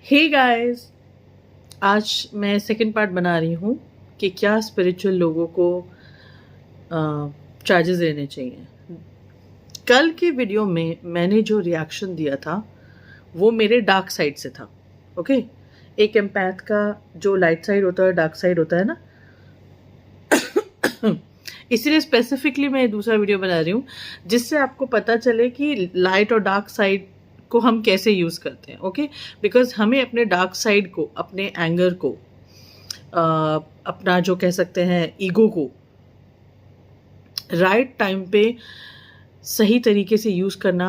Hey guys, आज मैं second part बना रही हूँ कि क्या स्पिरिचुअल लोगों को चार्जेस देने चाहिए। कल के वीडियो में मैंने जो रिएक्शन दिया था वो मेरे डार्क साइड से था। ओके, एक एम्पैथ का जो लाइट साइड होता है डार्क साइड होता है ना, इसीलिए स्पेसिफिकली मैं दूसरा वीडियो बना रही हूँ जिससे आपको पता चले कि लाइट और डार्क साइड को हम कैसे यूज़ करते हैं। ओके, बिकॉज हमें अपने डार्क साइड को, अपने एंगर को, अपना जो कह सकते हैं ईगो को राइट टाइम पे सही तरीके से यूज़ करना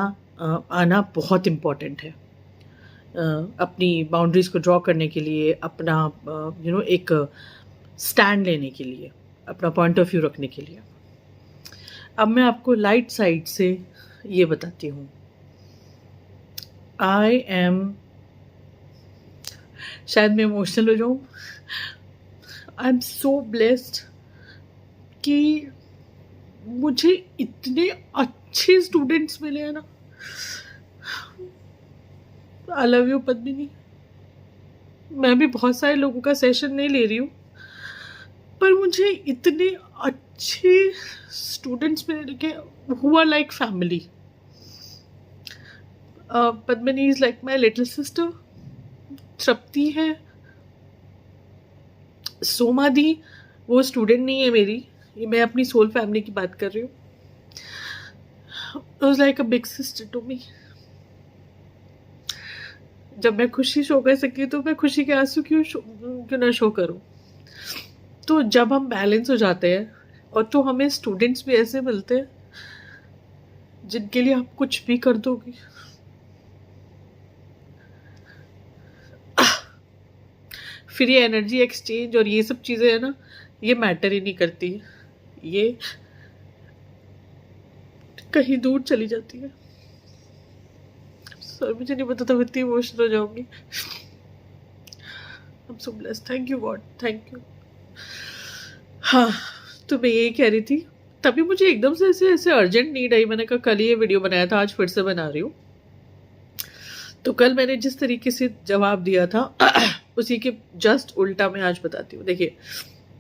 आना बहुत इम्पॉर्टेंट है। अपनी बाउंड्रीज को ड्रॉ करने के लिए, अपना एक स्टैंड लेने के लिए, अपना पॉइंट ऑफ व्यू रखने के लिए। अब मैं आपको लाइट साइड से ये बताती हूँ। आई एम, शायद मैं इमोशनल हो जाऊँ, आई एम सो ब्लेस्ड कि मुझे इतने अच्छे स्टूडेंट्स मिले हैं ना। I love you Padmini. मैं भी बहुत सारे लोगों का सेशन नहीं ले रही हूँ, पर मुझे इतने अच्छे स्टूडेंट्स मिले कि who are like family. Padmini is like my little sister. Tripti है, सोमादी वो स्टूडेंट नहीं है मेरी, ये मैं अपनी सोल फैमिली की बात कर रही हूँ। Was like a big sister to me. जब मैं खुशी शो कर सकी तो मैं खुशी के आंसू क्यों ना शो करूँ। तो जब हम बैलेंस हो जाते हैं और तो हमें स्टूडेंट्स भी ऐसे मिलते हैं जिनके लिए आप कुछ भी कर दोगे। फिर ये एनर्जी एक्सचेंज और ये सब चीज़ें है ना, ये मैटर ही नहीं करती, ये कहीं दूर चली जाती है। सर मुझे नहीं पता था, इतनी इमोशनल हो जाऊंगी। I am so blessed, thank you God, thank you. हाँ, तो मैं यही कह रही थी, तभी मुझे एकदम से ऐसे अर्जेंट नीड आई। मैंने कहा कल ये वीडियो बनाया था, आज फिर से बना रही हूँ। तो कल मैंने जिस तरीके से जवाब दिया था उसी के जस्ट उल्टा मैं आज बताती हूँ। देखिए,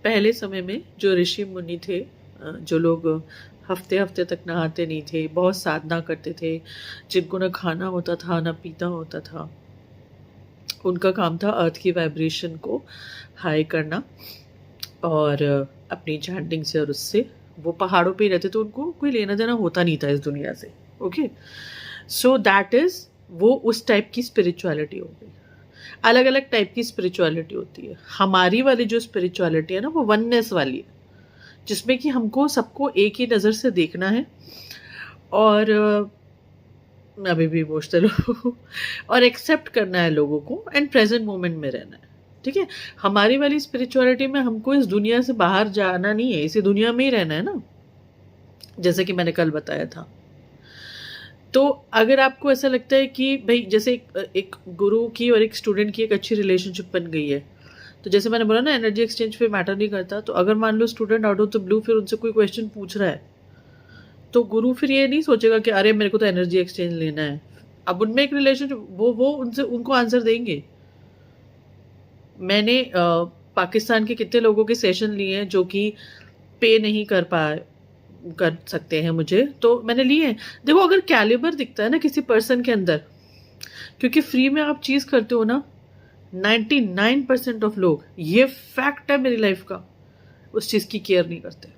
पहले समय में जो ऋषि मुनि थे, जो लोग हफ्ते हफ्ते तक नहाते नहीं थे, बहुत साधना करते थे, जिनको ना खाना होता था ना पीता होता था, उनका काम था अर्थ की वाइब्रेशन को हाई करना और अपनी चैंटिंग से और उससे वो पहाड़ों पे ही रहते, तो उनको कोई लेना देना होता नहीं था इस दुनिया से। ओके, सो दैट इज़, वो उस टाइप की स्पिरिचुअलिटी हो गई। अलग अलग टाइप की स्पिरिचुअलिटी होती है। हमारी वाली जो स्पिरिचुअलिटी है ना, वो वननेस वाली है, जिसमें कि हमको सबको एक ही नज़र से देखना है और मैं अभी भी इमोशनल हूँ और एक्सेप्ट करना है लोगों को एंड प्रेजेंट मोमेंट में रहना है। ठीक है, हमारी वाली स्पिरिचुअलिटी में हमको इस दुनिया से बाहर जाना नहीं है, इसी दुनिया में ही रहना है ना, जैसे कि मैंने कल बताया था। तो अगर आपको ऐसा लगता है कि भाई जैसे एक गुरु की और एक स्टूडेंट की एक अच्छी रिलेशनशिप बन गई है, तो जैसे मैंने बोला ना, एनर्जी एक्सचेंज पे मैटर नहीं करता। तो अगर मान लो student out of the blue फिर उनसे कोई क्वेश्चन पूछ रहा है, तो गुरु फिर ये नहीं सोचेगा कि अरे मेरे को तो एनर्जी एक्सचेंज लेना है। अब उनमें एक रिलेशनशिप, वो उनसे उनको आंसर देंगे। मैंने पाकिस्तान के कितने लोगों के सेशन लिए हैं जो कि पे नहीं कर सकते हैं मुझे, तो मैंने लिए हैं। देखो, अगर कैलिबर दिखता है ना किसी पर्सन के अंदर, क्योंकि फ्री में आप चीज़ करते हो ना, 99% ऑफ लोग, ये फैक्ट है मेरी लाइफ का, उस चीज़ की केयर नहीं करते,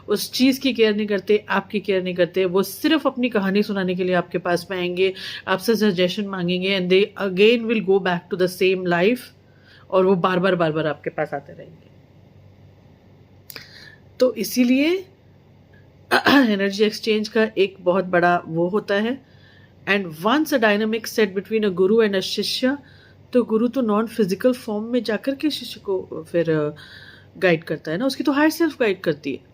उस चीज़ की केयर नहीं करते, आपकी केयर नहीं करते। वो सिर्फ अपनी कहानी सुनाने के लिए आपके पास में आएंगे, आपसे सजेशन मांगेंगे and they again will go back to the same life, और वो बार बार आपके पास आते रहेंगे। तो इसीलिए एनर्जी एक्सचेंज का एक बहुत बड़ा वो होता है। And once a dynamic set between a guru and अ शिष्य, तो गुरु तो नॉन फिजिकल फॉर्म में जाकर के शिष्य को फिर गाइड करता है ना, उसकी तो हायर सेल्फ गाइड करती है।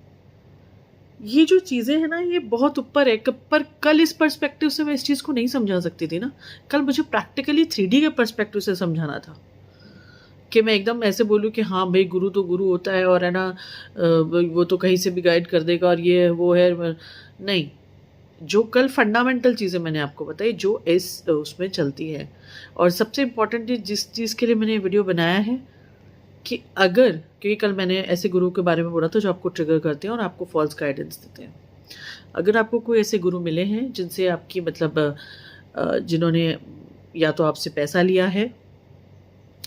ये जो चीज़ें हैं ना, ये बहुत ऊपर है। पर कल इस पर्सपेक्टिव से मैं इस चीज़ को नहीं समझा सकती थी ना। कल मुझे प्रैक्टिकली 3D के पर्सपेक्टिव से समझाना था कि मैं एकदम ऐसे बोलूँ कि हाँ भाई गुरु तो गुरु होता है और है ना, वो तो कहीं से भी गाइड कर देगा और ये वो है। नहीं, जो कल फंडामेंटल चीज़ें मैंने आपको बताई जो इस उसमें चलती है। और सबसे इम्पॉर्टेंट जिस चीज़ के लिए मैंने ये वीडियो बनाया है कि अगर, क्योंकि कल मैंने ऐसे गुरु के बारे में बोला था जो आपको ट्रिगर करते हैं और आपको फॉल्स गाइडेंस देते हैं। अगर आपको कोई ऐसे गुरु मिले हैं जिनसे आपकी मतलब जिन्होंने या तो आपसे पैसा लिया है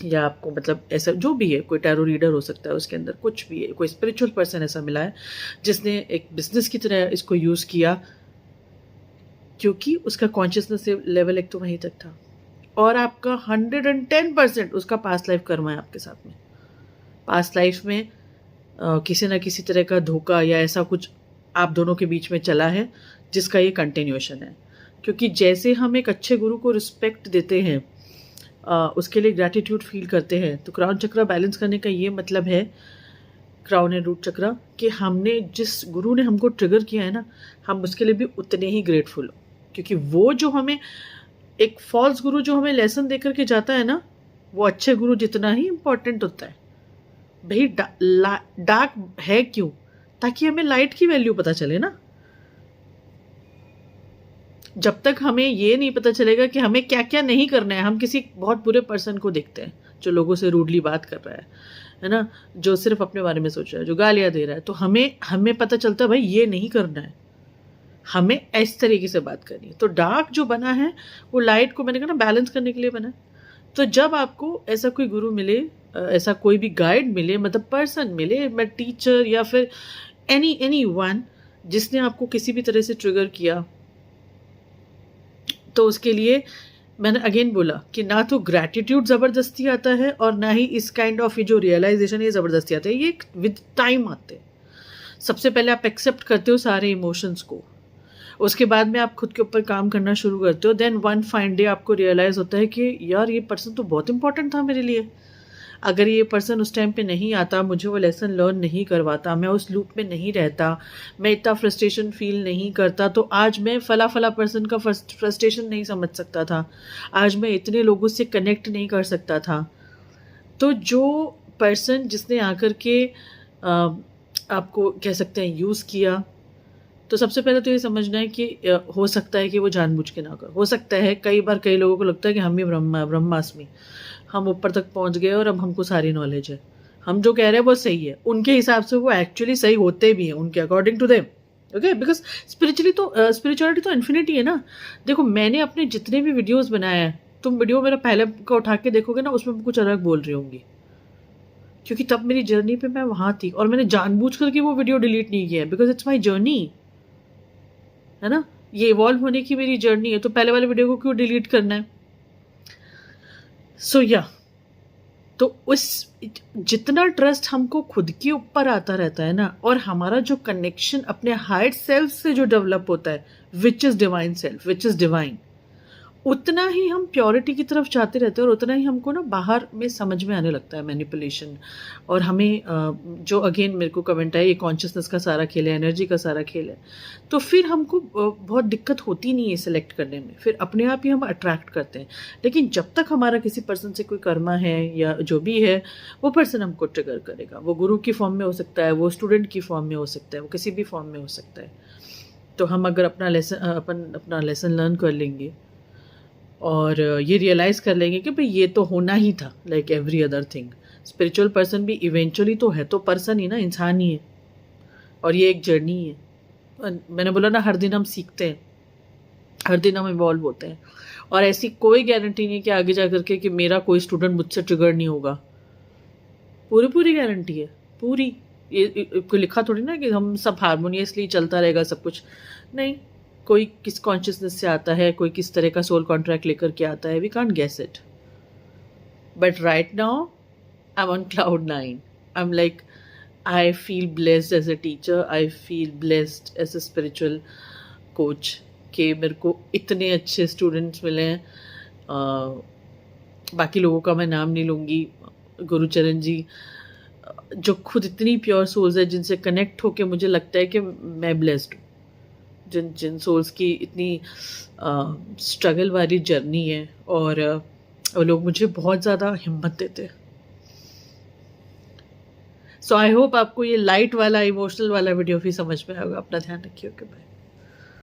या आपको मतलब ऐसा जो भी है, कोई टैरो रीडर हो सकता है, उसके अंदर कुछ भी है, कोई स्पिरिचुअल पर्सन ऐसा मिला है जिसने एक बिजनेस की तरह इसको यूज़ किया, क्योंकि उसका कॉन्शियसनेस लेवल एक तो वहीं तक था और आपका 110% उसका पास्ट लाइफ कर्मा है आपके साथ में। पास्ट लाइफ में किसी ना किसी तरह का धोखा या ऐसा कुछ आप दोनों के बीच में चला है जिसका ये कंटिन्यूएशन है। क्योंकि जैसे हम एक अच्छे गुरु को रिस्पेक्ट देते हैं, उसके लिए ग्रैटिट्यूड फील करते हैं, तो क्राउन चक्रा बैलेंस करने का ये मतलब है, क्राउन एंड रूट चक्रा, कि हमने जिस गुरु ने हमको ट्रिगर किया है ना, हम उसके लिए भी उतने ही ग्रेटफुल हो। क्योंकि वो जो हमें एक फॉल्स गुरु जो हमें लेसन दे करके जाता है ना, वो अच्छे गुरु जितना ही इम्पोर्टेंट होता है। भाई डार्क है क्यों? ताकि हमें लाइट की वैल्यू पता चले ना। जब तक हमें ये नहीं पता चलेगा कि हमें क्या क्या नहीं करना है, हम किसी बहुत बुरे पर्सन को देखते हैं जो लोगों से रूडली बात कर रहा है ना, जो सिर्फ अपने बारे में सोच रहा है, जो गालियाँ दे रहा है, तो हमें पता चलता है भाई ये नहीं करना है, हमें इस तरीके से बात करनी है। तो डार्क जो बना है वो लाइट को, मैंने कहा ना, बैलेंस करने के लिए बना है। तो जब आपको ऐसा कोई गुरु मिले, ऐसा कोई भी गाइड मिले, मतलब पर्सन मिले, मैं टीचर या फिर एनी वन जिसने आपको किसी भी तरह से ट्रिगर किया, तो उसके लिए मैंने अगेन बोला कि ना तो ग्रैटिट्यूड ज़बरदस्ती आता है और ना ही इस काइंड ऑफ ये जो रियलाइजेशन ये ज़बरदस्ती आता है, ये विद टाइम आते हैं। सबसे पहले आप एक्सेप्ट करते हो सारे इमोशंस को, उसके बाद में आप खुद के ऊपर काम करना शुरू करते हो। देन वन फाइन डे आपको रियलाइज़ होता है कि यार ये पर्सन तो बहुत इंपॉर्टेंट था मेरे लिए। अगर ये पर्सन उस टाइम पे नहीं आता, मुझे वो लेसन लर्न नहीं करवाता, मैं उस लूप में नहीं रहता, मैं इतना फ्रस्ट्रेशन फील नहीं करता, तो आज मैं फला पर्सन का फ्रस्ट्रेशन नहीं समझ सकता था, आज मैं इतने लोगों से कनेक्ट नहीं कर सकता था। तो जो पर्सन जिसने आकर के आपको कह सकते हैं यूज़ किया, तो सबसे पहले तो ये समझना है कि हो सकता है कि वो जानबूझ के ना कर, हो सकता है कई बार कई लोगों को लगता है कि हम ही ब्रह्मास्मि, हम ऊपर तक पहुंच गए और अब हमको सारी नॉलेज है, हम जो कह रहे हैं वो सही है, उनके हिसाब से वो एक्चुअली सही होते भी हैं, उनके according to them. Okay, because spirituality तो इन्फिनिटी है ना। देखो, मैंने अपने जितने भी वीडियोस बनाए हैं, तुम वीडियो मेरा पहले का उठा के देखोगे ना, उसमें कुछ अलग बोल रही होंगी, क्योंकि तब मेरी जर्नी पे मैं वहाँ थी और मैंने जानबूझ करके वो वीडियो डिलीट नहीं किया है, बिकॉज इट्स माई जर्नी, है ना, ये इवॉल्व होने की मेरी जर्नी है, तो पहले वाले वीडियो को क्यों डिलीट करना है। सो या तो उस जितना ट्रस्ट हमको खुद के ऊपर आता रहता है ना, और हमारा जो कनेक्शन अपने हायर सेल्फ से जो डेवलप होता है, which is divine self, which is divine, उतना ही हम प्योरिटी की तरफ जाते रहते हैं और उतना ही हमको ना बाहर में समझ में आने लगता है मैनिपुलेशन। और हमें जो अगेन मेरे को कमेंट है, ये कॉन्शियसनेस का सारा खेल है, एनर्जी का सारा खेल है, तो फिर हमको बहुत दिक्कत होती नहीं है सिलेक्ट करने में, फिर अपने आप ही हम अट्रैक्ट करते हैं। लेकिन जब तक हमारा किसी पर्सन से कोई कर्मा है या जो भी है, वो पर्सन हमको ट्रिगर करेगा। वो गुरु की फॉर्म में हो सकता है, वो स्टूडेंट की फॉर्म में हो सकता है, वो किसी भी फॉर्म में हो सकता है। तो हम अगर अपना लेसन लर्न कर लेंगे और ये रियलाइज़ कर लेंगे कि भाई ये तो होना ही था, like every other thing, spiritual person भी इवेंचुअली तो है, तो पर्सन ही ना, इंसान ही है, और ये एक जर्नी है। मैंने बोला ना, हर दिन हम सीखते हैं, हर दिन हम इवॉल्व होते हैं, और ऐसी कोई गारंटी नहीं कि आगे जा करके कि मेरा कोई स्टूडेंट मुझसे ट्रिगर नहीं होगा, पूरी गारंटी है, पूरी। ये कोई लिखा थोड़ी ना कि हम सब हारमोनियसली चलता रहेगा सब कुछ, नहीं। कोई किस कॉन्शियसनेस से आता है, कोई किस तरह का सोल कॉन्ट्रैक्ट लेकर के आता है, we can't guess it. But right now I am on cloud 9। I am like, I feel blessed as a teacher, I feel blessed as a spiritual coach कि मेरे को इतने अच्छे स्टूडेंट्स मिले हैं। बाकी लोगों का मैं नाम नहीं लूँगी, गुरुचरण जी जो खुद इतनी प्योर सोल्स है, जिनसे कनेक्ट होके मुझे लगता है कि मैं ब्लेस्ड हूँ, जिन सोल्स की इतनी स्ट्रगल वाली जर्नी है, और वो लोग मुझे बहुत ज़्यादा हिम्मत देते हैं। सो आई होप आपको ये लाइट वाला, इमोशनल वाला वीडियो भी समझ में आएगा। अपना ध्यान रखिए। Okay, bye.